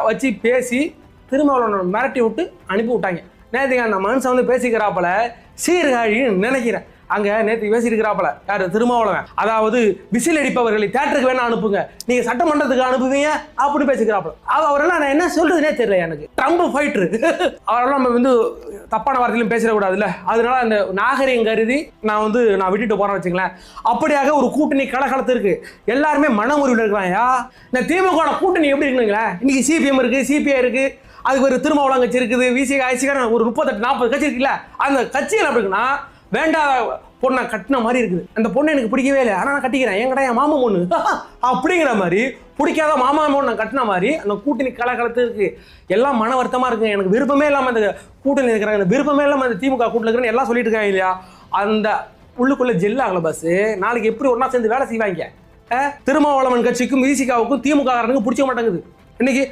வச்சு பேசி திருமாவளவன் மிரட்டி விட்டு அனுப்பி விட்டாங்க. நேற்றுக்கு அந்த மனுஷன் வந்து பேசிக்கிறாப்பல சீர்காழின்னு நினைக்கிறேன். அங்கே நேற்று பேசியிருக்கிறாப்பல யார் திருமாவளவன், அதாவது விசில் அடிப்பவர்களை தேட்டருக்கு வேணா அனுப்புங்க, நீங்கள் சட்டமன்றத்துக்கு அனுப்புவீங்க அப்படின்னு பேசிக்கிறாப்பல. அவரெல்லாம் நான் என்ன சொல்றதுனே தெரியல எனக்கு. ட்ரம்ப் ஃபைட்ரு அவரெல்லாம் நம்ம வந்து தப்பான வார்த்தையிலும் பேசிடக்கூடாதுல்ல, அதனால அந்த நாகரிகம் கருதி நான் விட்டுட்டு போறேன்னு வச்சுங்களேன். அப்படியாக ஒரு கூட்டணி கலகலத்து இருக்கு, எல்லாருமே மனமுறிவில் இருக்கிறாங்க. இந்த திமுக கூட்டணி எப்படி இருக்குங்களா, இன்னைக்கு சிபிஎம் இருக்கு, சிபிஐ இருக்கு, அதுக்கு ஒரு திருமாவளவன் கட்சி இருக்குது, விசிக ஐசிகான ஒரு 38-40 கட்சி இருக்குல்ல. அந்த கட்சியில் எப்படி இருக்குன்னா வேண்டாத பொண்ணை கட்டின மாதிரி இருக்குது. அந்த பொண்ணு எனக்கு பிடிக்கவே இல்லை, ஆனால் நான் கட்டிக்கிறேன், எங்கடா என் மாமா பொண்ணு அப்படிங்கிற மாதிரி, பிடிக்காத மாமா பொண்ணு நான் கட்டின மாதிரி அந்த கூட்டணி கலகலத்து இருக்கு. எல்லாம் மன வருத்தமாக இருக்குங்க. எனக்கு விருப்பமே இல்லாமல் அந்த கூட்டணி இருக்கிறாங்க, இந்த விருப்பமே இல்லாமல் அந்த திமுக கூட்டணி இருக்கிறேன்னு எல்லாம் சொல்லிட்டு இருக்காங்க இல்லையா. அந்த உள்ளுக்குள்ள ஜெல்லாகல பஸ் நாளைக்கு எப்படி ஒன்றா சேர்ந்து வேலை செய்வாங்க. திருமாவளவன் கட்சிக்கும் விசிகாவுக்கும் திமுக காரனுக்கும் பிடிச்ச மாட்டேங்குது. இன்னைக்கு